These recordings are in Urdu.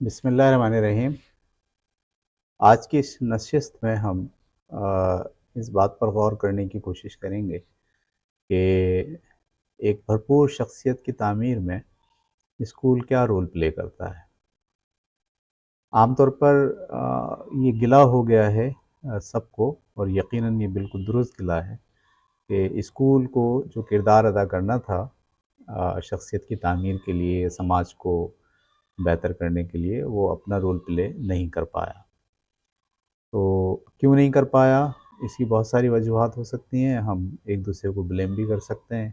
بسم اللہ الرحمن الرحیم۔ آج کی اس نشست میں ہم اس بات پر غور کرنے کی کوشش کریں گے کہ ایک بھرپور شخصیت کی تعمیر میں اسکول کیا رول پلے کرتا ہے۔ عام طور پر یہ گلا ہو گیا ہے سب کو، اور یقیناً یہ بالکل درست گلا ہے کہ اسکول کو جو کردار ادا کرنا تھا شخصیت کی تعمیر کے لیے، سماج کو بہتر کرنے کے لیے، وہ اپنا رول پلے نہیں کر پایا۔ تو کیوں نہیں کر پایا؟ اس کی بہت ساری وجوہات ہو سکتی ہیں۔ ہم ایک دوسرے کو بلیم بھی کر سکتے ہیں،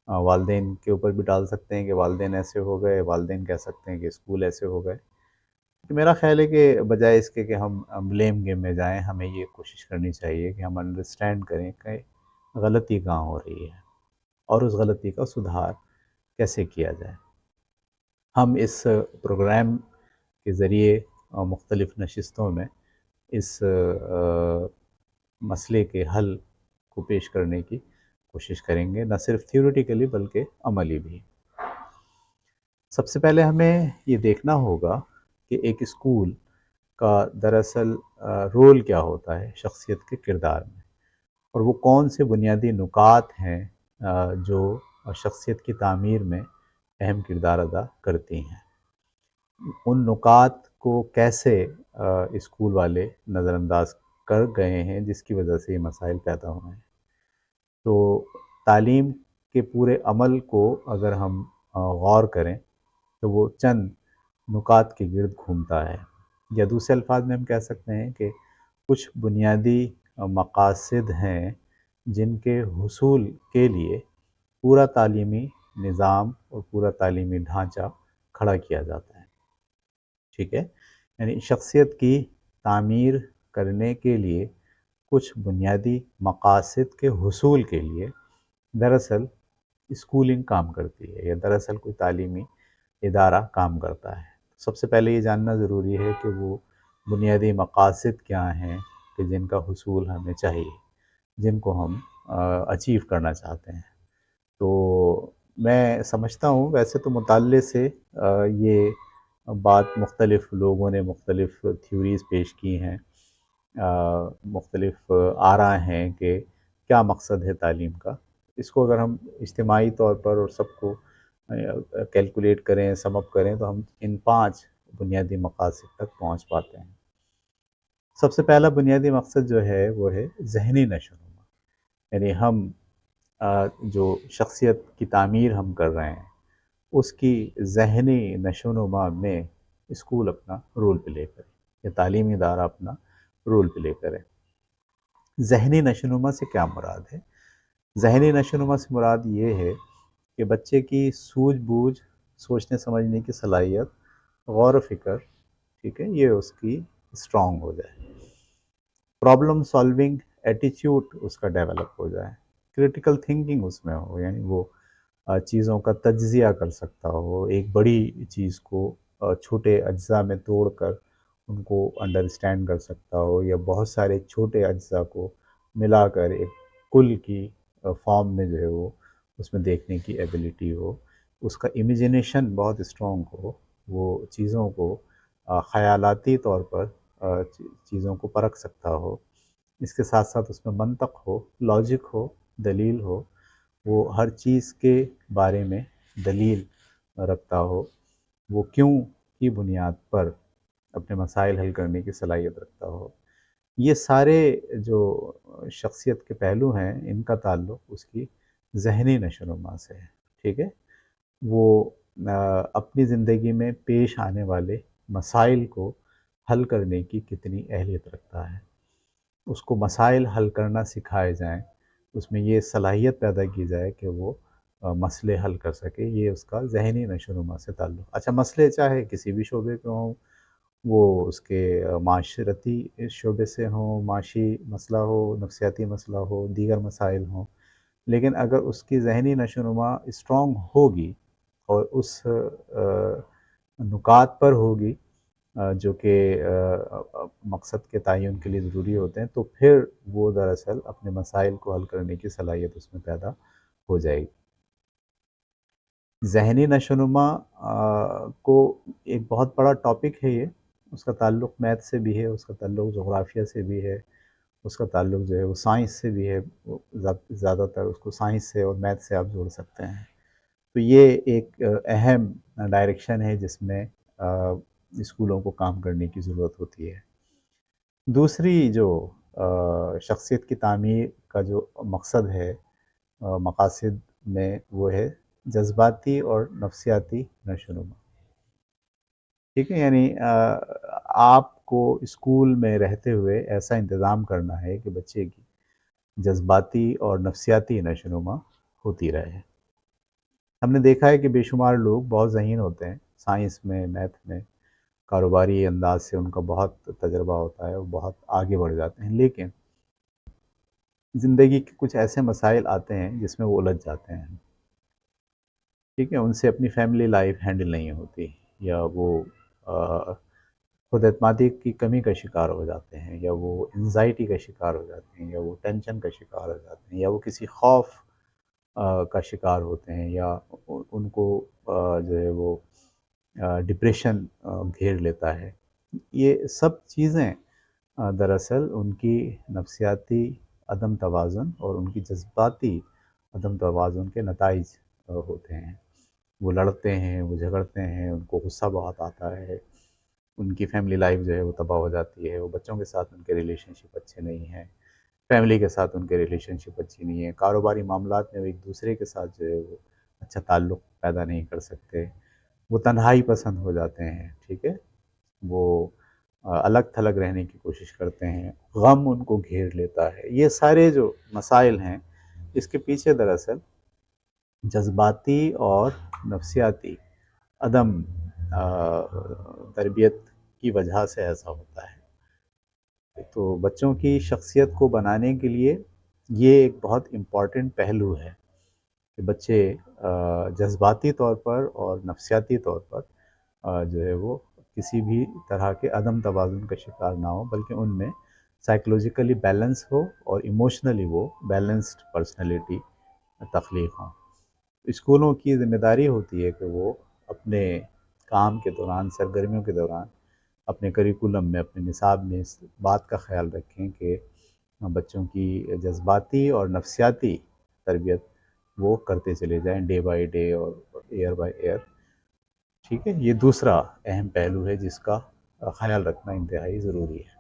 والدین کے اوپر بھی ڈال سکتے ہیں کہ والدین ایسے ہو گئے، والدین کہہ سکتے ہیں کہ اسکول ایسے ہو گئے۔ تو میرا خیال ہے کہ بجائے اس کے کہ ہم بلیم گیم میں جائیں، ہمیں یہ کوشش کرنی چاہیے کہ ہم انڈرسٹینڈ کریں کہ غلطی کہاں ہو رہی ہے اور اس غلطی کا سدھار کیسے کیا جائے۔ ہم اس پروگرام کے ذریعے مختلف نشستوں میں اس مسئلے کے حل کو پیش کرنے کی کوشش کریں گے، نہ صرف تھیوریٹیکلی بلکہ عملی بھی۔ سب سے پہلے ہمیں یہ دیکھنا ہوگا کہ ایک اسکول کا دراصل رول کیا ہوتا ہے شخصیت کے کردار میں، اور وہ کون سے بنیادی نکات ہیں جو شخصیت کی تعمیر میں اہم کردار ادا کرتی ہیں۔ ان نکات کو کیسے اسکول والے نظر انداز کر گئے ہیں جس کی وجہ سے یہ مسائل پیدا ہوئے ہیں۔ تو تعلیم کے پورے عمل کو اگر ہم غور کریں تو وہ چند نکات کے گرد گھومتا ہے، یا دوسرے الفاظ میں ہم کہہ سکتے ہیں کہ کچھ بنیادی مقاصد ہیں جن کے حصول کے لیے پورا تعلیمی نظام اور پورا تعلیمی ڈھانچہ کھڑا کیا جاتا ہے۔ ٹھیک ہے، یعنی شخصیت کی تعمیر کرنے کے لیے کچھ بنیادی مقاصد کے حصول کے لیے دراصل اسکولنگ کام کرتی ہے، یا دراصل کوئی تعلیمی ادارہ کام کرتا ہے۔ سب سے پہلے یہ جاننا ضروری ہے کہ وہ بنیادی مقاصد کیا ہیں کہ جن کا حصول ہمیں چاہیے، جن کو ہم اچیو کرنا چاہتے ہیں۔ تو میں سمجھتا ہوں ویسے تو مطالعے سے یہ بات مختلف لوگوں نے مختلف تھیوریز پیش کی ہیں، مختلف آراء ہیں کہ کیا مقصد ہے تعلیم کا۔ اس کو اگر ہم اجتماعی طور پر اور سب کو کیلکولیٹ کریں، سم اپ کریں، تو ہم ان 5 بنیادی مقاصد تک پہنچ پاتے ہیں۔ سب سے پہلا بنیادی مقصد جو ہے وہ ہے ذہنی نشو و نما، یعنی ہم جو شخصیت کی تعمیر ہم کر رہے ہیں اس کی ذہنی نشو و نما میں اسکول اپنا رول پلے کرے، یا تعلیمی ادارہ اپنا رول پلے کرے۔ ذہنی نشو و نما سے کیا مراد ہے؟ ذہنی نشو و نما سے مراد یہ ہے کہ بچے کی سوجھ بوجھ، سوچنے سمجھنے کی صلاحیت، غور و فکر، ٹھیک ہے، یہ اس کی اسٹرانگ ہو جائے، پرابلم سالونگ ایٹیچیوڈ اس کا ڈیولپ ہو جائے، کریٹیکل تھنکنگ اس میں ہو، یعنی وہ چیزوں کا تجزیہ کر سکتا ہو، ایک بڑی چیز کو چھوٹے اجزاء میں توڑ کر ان کو انڈرسٹینڈ کر سکتا ہو، یا بہت سارے چھوٹے اجزاء کو ملا کر ایک کل کی فارم میں جو ہے وہ اس میں دیکھنے کی ایبیلٹی ہو، اس کا امیجنیشن بہت اسٹرانگ ہو، وہ چیزوں کو خیالاتی طور پر چیزوں کو پرکھ سکتا ہو، اس کے ساتھ ساتھ اس میں منطق ہو، لاجک ہو، دلیل ہو، وہ ہر چیز کے بارے میں دلیل رکھتا ہو، وہ کیوں کی بنیاد پر اپنے مسائل حل کرنے کی صلاحیت رکھتا ہو۔ یہ سارے جو شخصیت کے پہلو ہیں ان کا تعلق اس کی ذہنی نشو و نما سے ہے، ٹھیک ہے۔ وہ اپنی زندگی میں پیش آنے والے مسائل کو حل کرنے کی کتنی اہلیت رکھتا ہے، اس کو مسائل حل کرنا سکھائے جائیں، اس میں یہ صلاحیت پیدا کی جائے کہ وہ مسئلے حل کر سکے، یہ اس کا ذہنی نشو و نما سے تعلق۔ اچھا، مسئلے چاہے کسی بھی شعبے کے ہوں، وہ اس کے معاشرتی شعبے سے ہوں، معاشی مسئلہ ہو، نفسیاتی مسئلہ ہو، دیگر مسائل ہوں، لیکن اگر اس کی ذہنی نشو و نما اسٹرانگ ہوگی اور اس نکات پر ہوگی جو کہ مقصد کے تعین کے لیے ضروری ہوتے ہیں، تو پھر وہ دراصل اپنے مسائل کو حل کرنے کی صلاحیت اس میں پیدا ہو جائے گی۔ ذہنی نشوونما کو ایک بہت بڑا ٹاپک ہے یہ، اس کا تعلق میتھ سے بھی ہے، اس کا تعلق جغرافیہ سے بھی ہے، اس کا تعلق جو ہے وہ سائنس سے بھی ہے، زیادہ تر اس کو سائنس سے اور میتھ سے آپ جوڑ سکتے ہیں۔ تو یہ ایک اہم ڈائریکشن ہے جس میں اسکولوں کو کام کرنے کی ضرورت ہوتی ہے۔ دوسری جو شخصیت کی تعمیر کا جو مقصد ہے مقاصد میں، وہ ہے جذباتی اور نفسیاتی نشوونما۔ ٹھیک ہے، یعنی آپ کو اسکول میں رہتے ہوئے ایسا انتظام کرنا ہے کہ بچے کی جذباتی اور نفسیاتی نشوونما ہوتی رہے۔ ہم نے دیکھا ہے کہ بے شمار لوگ بہت ذہین ہوتے ہیں سائنس میں، میتھ میں، کاروباری انداز سے ان کا بہت تجربہ ہوتا ہے، وہ بہت آگے بڑھ جاتے ہیں، لیکن زندگی کے کچھ ایسے مسائل آتے ہیں جس میں وہ الجھ جاتے ہیں۔ ٹھیک ہے، ان سے اپنی فیملی لائف ہینڈل نہیں ہوتی، یا وہ خود اعتمادی کی کمی کا شکار ہو جاتے ہیں، یا وہ انزائٹی کا شکار ہو جاتے ہیں، یا وہ ٹینشن کا شکار ہو جاتے ہیں، یا وہ کسی خوف کا شکار ہوتے ہیں، یا ان کو جو ہے وہ ڈپریشن گھیر لیتا ہے۔ یہ سب چیزیں دراصل ان کی نفسیاتی عدم توازن اور ان کی جذباتی عدم توازن کے نتائج ہوتے ہیں۔ وہ لڑتے ہیں، وہ جھگڑتے ہیں، ان کو غصہ بہت آتا ہے، ان کی فیملی لائف جو ہے وہ تباہ ہو جاتی ہے، وہ بچوں کے ساتھ ان کے ریلیشن شپ اچھے نہیں ہیں، فیملی کے ساتھ ان کے ریلیشن شپ اچھی نہیں ہے، کاروباری معاملات میں وہ ایک دوسرے کے ساتھ جو ہے وہ اچھا تعلق پیدا نہیں کر سکتے، وہ تنہائی پسند ہو جاتے ہیں، ٹھیک ہے، وہ الگ تھلگ رہنے کی کوشش کرتے ہیں، غم ان کو گھیر لیتا ہے۔ یہ سارے جو مسائل ہیں، اس کے پیچھے دراصل جذباتی اور نفسیاتی عدم تربیت کی وجہ سے ایسا ہوتا ہے۔ تو بچوں کی شخصیت کو بنانے کے لیے یہ ایک بہت امپورٹنٹ پہلو ہے کہ بچے جذباتی طور پر اور نفسیاتی طور پر جو ہے وہ کسی بھی طرح کے عدم توازن کا شکار نہ ہو، بلکہ ان میں سائیکولوجیکلی بیلنس ہو اور ایموشنلی وہ بیلنسڈ پرسنالٹی تخلیق ہوں۔ اسکولوں کی ذمہ داری ہوتی ہے کہ وہ اپنے کام کے دوران، سرگرمیوں کے دوران، اپنے کریکولم میں، اپنے نصاب میں اس بات کا خیال رکھیں کہ بچوں کی جذباتی اور نفسیاتی تربیت وہ کرتے چلے جائیں ڈے بائی ڈے اور ایئر بائی ایئر۔ ٹھیک ہے، یہ دوسرا اہم پہلو ہے جس کا خیال رکھنا انتہائی ضروری ہے۔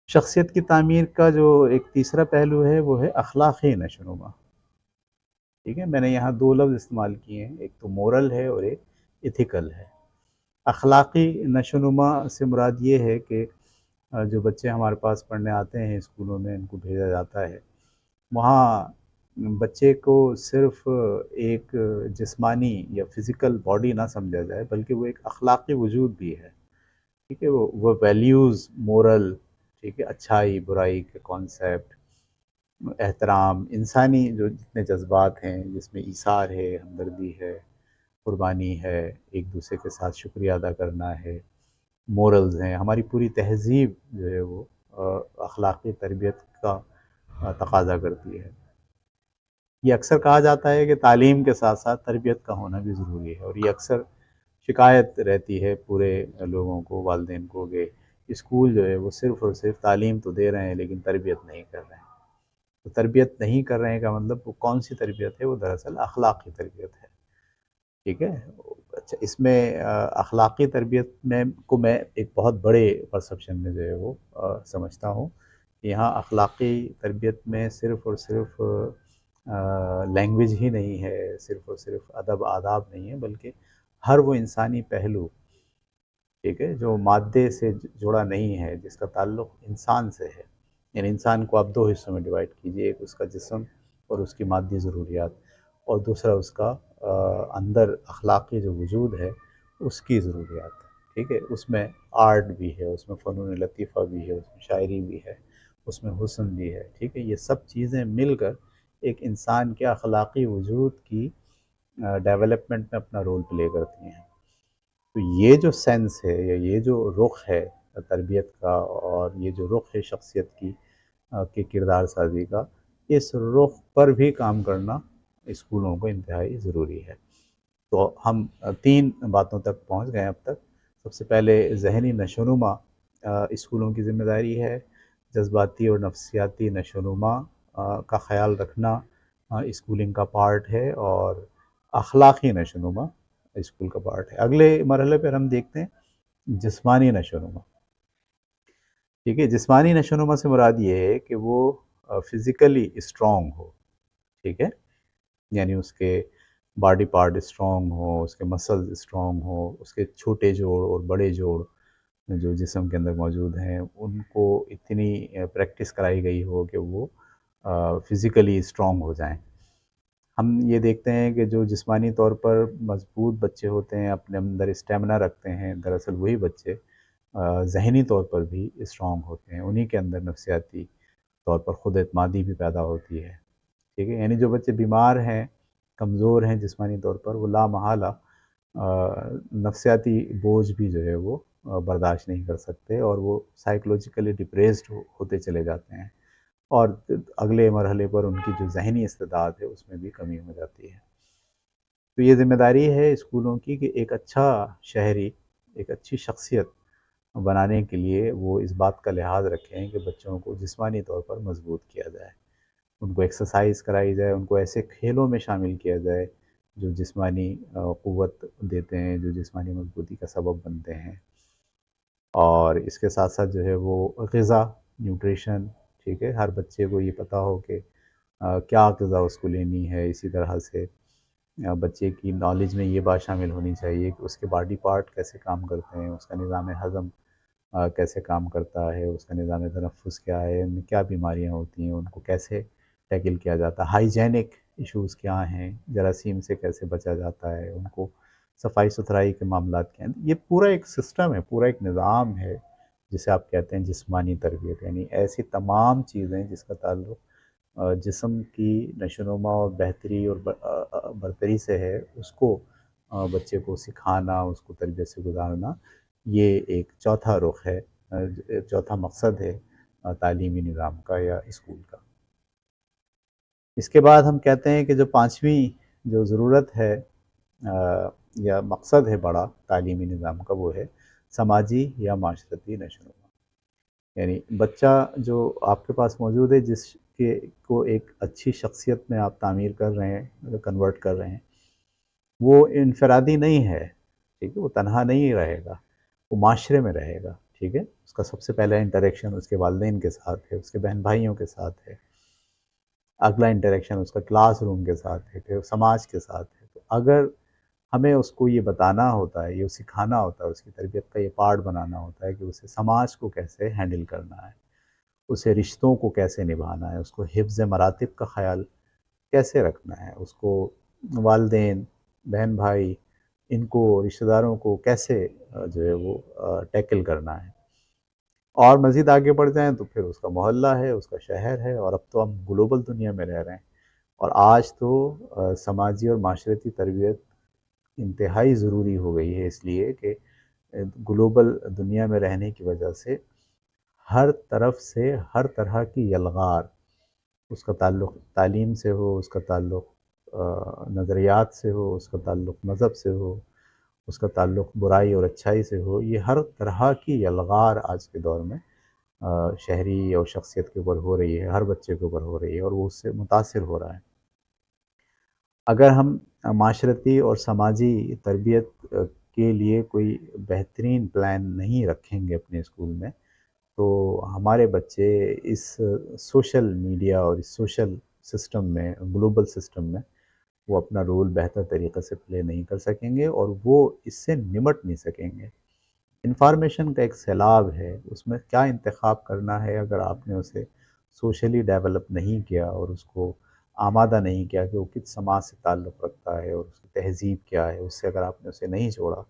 شخصیت کی تعمیر کا جو ایک تیسرا پہلو ہے وہ ہے اخلاقی نشوونما۔ ٹھیک ہے، میں نے یہاں دو لفظ استعمال کیے ہیں، ایک تو مورل ہے اور ایک ایتھیکل ہے۔ اخلاقی نشوونما سے مراد یہ ہے کہ جو بچے ہمارے پاس پڑھنے آتے ہیں اسکولوں میں، ان کو بھیجا جاتا ہے، وہاں بچے کو صرف ایک جسمانی یا فزیکل باڈی نہ سمجھا جائے، بلکہ وہ ایک اخلاقی وجود بھی ہے۔ ٹھیک ہے، وہ ویلیوز، مورل، ٹھیک ہے، اچھائی برائی کے کانسیپٹ، احترام، انسانی جو جتنے جذبات ہیں جس میں ایثار ہے، ہمدردی ہے، قربانی ہے، ایک دوسرے کے ساتھ شکریہ ادا کرنا ہے، مورلز ہیں، ہماری پوری تہذیب جو ہے وہ اخلاقی تربیت کا تقاضا کرتی ہے۔ یہ اکثر کہا جاتا ہے کہ تعلیم کے ساتھ ساتھ تربیت کا ہونا بھی ضروری ہے، اور یہ اکثر شکایت رہتی ہے پورے لوگوں کو، والدین کو، کہ اسکول جو ہے وہ صرف اور صرف تعلیم تو دے رہے ہیں لیکن تربیت نہیں کر رہے ہیں۔ تو تربیت نہیں کر رہے ہیں کا مطلب وہ کون سی تربیت ہے؟ وہ دراصل اخلاقی تربیت ہے۔ ٹھیک ہے، اچھا، اس میں اخلاقی تربیت میں ایک بہت بڑے پرسپشن میں جو ہے وہ سمجھتا ہوں کہ یہاں اخلاقی تربیت میں صرف اور صرف لینگویج ہی نہیں ہے، صرف اور صرف ادب آداب نہیں ہے، بلکہ ہر وہ انسانی پہلو، ٹھیک ہے، جو مادے سے جڑا نہیں ہے، جس کا تعلق انسان سے ہے۔ یعنی انسان کو آپ دو حصوں میں ڈیوائڈ کیجئے، ایک اس کا جسم اور اس کی مادی ضروریات، اور دوسرا اس کا اندر اخلاقی جو وجود ہے اس کی ضروریات، ٹھیک ہے، اس میں آرٹ بھی ہے، اس میں فنون لطیفہ بھی ہے، اس میں شاعری بھی ہے، اس میں حسن بھی ہے، ٹھیک ہے، یہ سب چیزیں مل کر ایک انسان کے اخلاقی وجود کی ڈیولپمنٹ میں اپنا رول پلے کرتی ہیں۔ تو یہ جو سینس ہے، یا یہ جو رخ ہے تربیت کا، اور یہ جو رخ ہے شخصیت کی کے کردار سازی کا، اس رخ پر بھی کام کرنا اسکولوں کو انتہائی ضروری ہے۔ تو ہم 3 باتوں تک پہنچ گئے اب تک۔ سب سے پہلے ذہنی نشو و نما اسکولوں کی ذمہ داری ہے، جذباتی اور نفسیاتی نشو و نما کا خیال رکھنا اسکولنگ کا پارٹ ہے، اور اخلاقی نشو و نما اسکول کا پارٹ ہے۔ اگلے مرحلے پر ہم دیکھتے ہیں جسمانی نشو و نما۔ ٹھیک ہے، جسمانی نشو و نما سے مراد یہ ہے کہ وہ فزیکلی اسٹرانگ ہو، ٹھیک ہے، یعنی اس کے باڈی پارٹ اسٹرانگ ہو، اس کے مسلز اسٹرانگ ہو، اس کے چھوٹے جوڑ اور بڑے جوڑ جو جسم کے اندر موجود ہیں ان کو اتنی پریکٹس کرائی گئی ہو کہ وہ فزیکلی اسٹرانگ ہو جائیں۔ ہم یہ دیکھتے ہیں کہ جو جسمانی طور پر مضبوط بچے ہوتے ہیں، اپنے اندر اسٹیمنا رکھتے ہیں، دراصل وہی بچے ذہنی طور پر بھی اسٹرانگ ہوتے ہیں، انہی کے اندر نفسیاتی طور پر خود اعتمادی بھی پیدا ہوتی ہے، ٹھیک ہے۔ یعنی جو بچے بیمار ہیں، کمزور ہیں جسمانی طور پر، وہ لا محالہ نفسیاتی بوجھ بھی جو ہے وہ برداشت نہیں کر سکتے، اور وہ سائیکولوجیکلی ڈپریسڈ ہوتے چلے جاتے ہیں، اور اگلے مرحلے پر ان کی جو ذہنی استعداد ہے اس میں بھی کمی ہو جاتی ہے۔ تو یہ ذمہ داری ہے اسکولوں کی کہ ایک اچھا شہری، ایک اچھی شخصیت بنانے کے لیے وہ اس بات کا لحاظ رکھیں کہ بچوں کو جسمانی طور پر مضبوط کیا جائے، ان کو ایکسرسائز کرائی جائے، ان کو ایسے کھیلوں میں شامل کیا جائے جو جسمانی قوت دیتے ہیں، جو جسمانی مضبوطی کا سبب بنتے ہیں، اور اس کے ساتھ ساتھ جو ہے وہ غذا، نیوٹریشن، ٹھیک ہے، ہر بچے کو یہ پتہ ہو کہ کیا غذا اس کو لینی ہے۔ اسی طرح سے بچے کی نالج میں یہ بات شامل ہونی چاہیے کہ اس کے باڈی پارٹ کیسے کام کرتے ہیں، اس کا نظام ہضم کیسے کام کرتا ہے، اس کا نظام تنفس کیا ہے، ان میں کیا بیماریاں ہوتی ہیں، ان کو کیسے ٹیکل کیا جاتا ہے، ہائیجینک ایشوز کیا ہیں، جراثیم سے کیسے بچا جاتا ہے، ان کو صفائی ستھرائی کے معاملات کیا ہیں۔ یہ پورا ایک سسٹم ہے، پورا ایک نظام ہے جسے آپ کہتے ہیں جسمانی تربیت، یعنی ایسی تمام چیزیں جس کا تعلق جسم کی نشو و نما اور بہتری اور برتری سے ہے، اس کو بچے کو سکھانا، اس کو تربیت سے گزارنا، یہ ایک چوتھا رخ ہے، چوتھا مقصد ہے تعلیمی نظام کا یا اسکول کا۔ اس کے بعد ہم کہتے ہیں کہ جو پانچویں جو ضرورت ہے یا مقصد ہے بڑا تعلیمی نظام کا، وہ ہے سماجی یا معاشرتی نشو و نما۔ یعنی بچہ جو آپ کے پاس موجود ہے، جس کے کو ایک اچھی شخصیت میں آپ تعمیر کر رہے ہیں، کنورٹ کر رہے ہیں، وہ انفرادی نہیں ہے، ٹھیک ہے، وہ تنہا نہیں رہے گا، وہ معاشرے میں رہے گا، ٹھیک ہے۔ اس کا سب سے پہلا انٹریکشن اس کے والدین کے ساتھ ہے، اس کے بہن بھائیوں کے ساتھ ہے، اگلا انٹریکشن اس کا کلاس روم کے ساتھ ہے، پھر سماج کے ساتھ ہے۔ تو اگر ہمیں اس کو یہ بتانا ہوتا ہے، یہ سکھانا ہوتا ہے، اس کی تربیت کا یہ پارٹ بنانا ہوتا ہے کہ اسے سماج کو کیسے ہینڈل کرنا ہے، اسے رشتوں کو کیسے نبھانا ہے، اس کو حفظ مراتب کا خیال کیسے رکھنا ہے، اس کو والدین، بہن بھائی، ان کو رشتہ داروں کو کیسے جو ہے وہ ٹیکل کرنا ہے۔ اور مزید آگے بڑھ جائیں تو پھر اس کا محلہ ہے، اس کا شہر ہے، اور اب تو ہم گلوبل دنیا میں رہ رہے ہیں، اور آج تو سماجی اور معاشرتی تربیت انتہائی ضروری ہو گئی ہے، اس لیے کہ گلوبل دنیا میں رہنے کی وجہ سے ہر طرف سے ہر طرح کی یلغار، اس کا تعلق تعلیم سے ہو، اس کا تعلق نظریات سے ہو، اس کا تعلق مذہب سے ہو، اس کا تعلق برائی اور اچھائی سے ہو، یہ ہر طرح کی یلغار آج کے دور میں شہری اور شخصیت کے اوپر ہو رہی ہے، ہر بچے کے اوپر ہو رہی ہے، اور وہ اس سے متاثر ہو رہا ہے۔ اگر ہم معاشرتی اور سماجی تربیت کے لیے کوئی بہترین پلان نہیں رکھیں گے اپنے اسکول میں، تو ہمارے بچے اس سوشل میڈیا اور اس سوشل سسٹم میں، گلوبل سسٹم میں، وہ اپنا رول بہتر طریقے سے پلے نہیں کر سکیں گے، اور وہ اس سے نمٹ نہیں سکیں گے۔ انفارمیشن کا ایک سیلاب ہے، اس میں کیا انتخاب کرنا ہے اگر آپ نے اسے سوشلی ڈیولپ نہیں کیا اور اس کو آمادہ نہیں کیا کہ وہ کس سماج سے تعلق رکھتا ہے اور اس کی تہذیب کیا ہے، اس سے اگر آپ نے اسے نہیں جوڑا،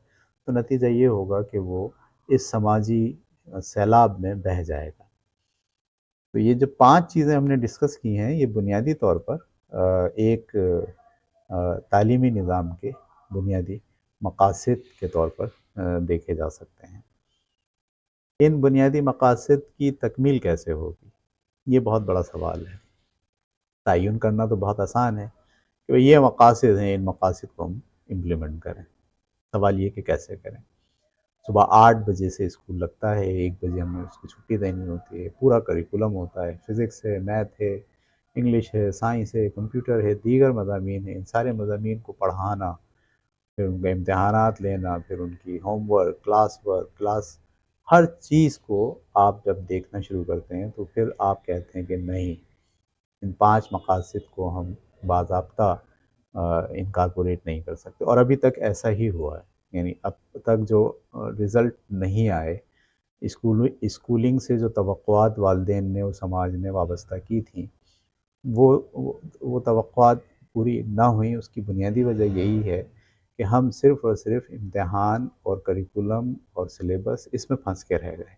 تو نتیجہ یہ ہوگا کہ وہ اس سماجی سیلاب میں بہہ جائے گا۔ تو یہ جو 5 چیزیں ہم نے ڈسکس کی ہیں، یہ بنیادی طور پر ایک تعلیمی نظام کے بنیادی مقاصد کے طور پر دیکھے جا سکتے ہیں۔ ان بنیادی مقاصد کی تکمیل کیسے ہوگی؟ یہ بہت بڑا سوال ہے۔ تعین کرنا تو بہت آسان ہے کہ یہ مقاصد ہیں، ان مقاصد کو ہم امپلیمنٹ کریں۔ سوال یہ کہ کیسے کریں۔ صبح 8 بجے سے اسکول لگتا ہے، 1 بجے ہمیں اس کی چھٹی دینی ہوتی ہے، پورا کریکولم ہوتا ہے، فزکس ہے، میتھ ہے، انگلش ہے، سائنس ہے، کمپیوٹر ہے، دیگر مضامین ہیں، ان سارے مضامین کو پڑھانا، پھر ان کے امتحانات لینا، پھر ان کی ہوم ورک، کلاس ہر چیز کو آپ جب دیکھنا شروع کرتے ہیں تو پھر آپ کہتے ہیں کہ نہیں، ان 5 مقاصد کو ہم باضابطہ انکارپوریٹ نہیں کر سکتے، اور ابھی تک ایسا ہی ہوا ہے۔ یعنی اب تک جو رزلٹ نہیں آئے، اسکولنگ سے جو توقعات والدین نے اور سماج نے وابستہ کی تھیں، وہ توقعات پوری نہ ہوئیں۔ اس کی بنیادی وجہ یہی ہے کہ ہم صرف اور صرف امتحان اور کریکولم اور سلیبس اس میں پھنس کے رہ گئے،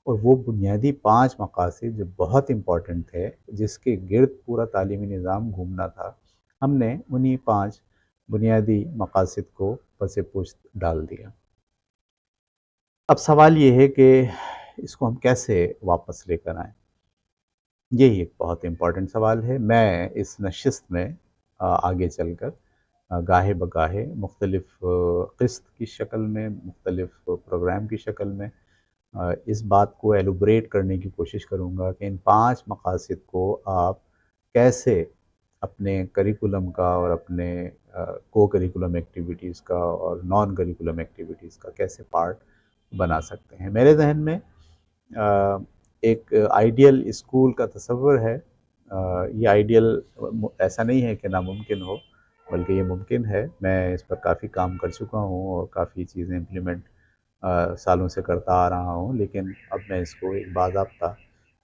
اور وہ بنیادی 5 مقاصد جو بہت امپورٹنٹ تھے، جس کے گرد پورا تعلیمی نظام گھومنا تھا، ہم نے انہی 5 بنیادی مقاصد کو پس پشت ڈال دیا۔ اب سوال یہ ہے کہ اس کو ہم کیسے واپس لے کر آئیں؟ یہی ایک بہت امپورٹنٹ سوال ہے۔ میں اس نشست میں آگے چل کر گاہے بگاہے مختلف قسط کی شکل میں، مختلف پروگرام کی شکل میں اس بات کو ایلوبریٹ کرنے کی کوشش کروں گا کہ ان 5 مقاصد کو آپ کیسے اپنے کریکولم کا اور اپنے کو کریکولم ایکٹیویٹیز کا اور نان کریکولم ایکٹیویٹیز کا کیسے پارٹ بنا سکتے ہیں۔ میرے ذہن میں ایک آئیڈیل اسکول کا تصور ہے۔ یہ آئیڈیل ایسا نہیں ہے کہ ناممکن ہو، بلکہ یہ ممکن ہے۔ میں اس پر کافی کام کر چکا ہوں اور کافی چیزیں امپلیمنٹ سالوں سے کرتا آ رہا ہوں، لیکن اب میں اس کو ایک باضابطہ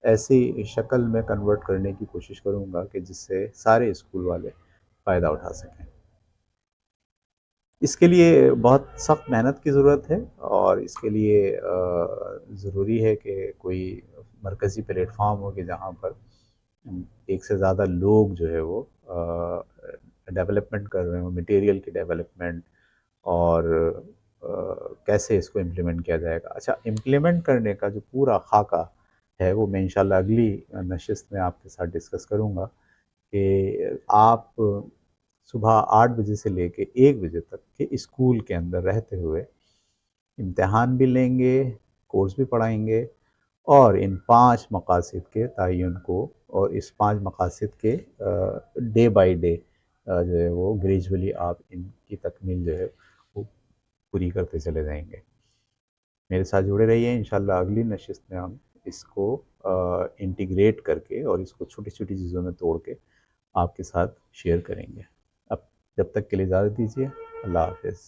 ایسی شکل میں کنورٹ کرنے کی کوشش کروں گا کہ جس سے سارے اسکول والے فائدہ اٹھا سکیں۔ اس کے لیے بہت سخت محنت کی ضرورت ہے، اور اس کے لیے ضروری ہے کہ کوئی مرکزی پلیٹ فارم ہو کہ جہاں پر ایک سے زیادہ لوگ جو ہے وہ ڈیولپمنٹ کر رہے ہوں، میٹیریل کی ڈیولپمنٹ، اور کیسے اس کو امپلیمنٹ کیا جائے گا۔ اچھا، امپلیمنٹ کرنے کا جو پورا خاکہ ہے وہ میں انشاءاللہ اگلی نشست میں آپ کے ساتھ ڈسکس کروں گا، کہ آپ صبح 8 بجے سے لے کے 1 بجے تک کے اسکول کے اندر رہتے ہوئے امتحان بھی لیں گے، کورس بھی پڑھائیں گے، اور ان 5 مقاصد کے تعین کو اور اس 5 مقاصد کے ڈے بائی ڈے جو ہے وہ گریجولی آپ ان کی تکمیل جو ہے وہ پوری کرتے چلے جائیں گے۔ میرے ساتھ جڑے رہیے، انشاءاللہ اگلی نشست میں ہم اس کو انٹیگریٹ کر کے اور اس کو چھوٹی چھوٹی چیزوں میں توڑ کے آپ کے ساتھ شیئر کریں گے۔ اب جب تک کے لیے اجازت دیجیے، اللہ حافظ۔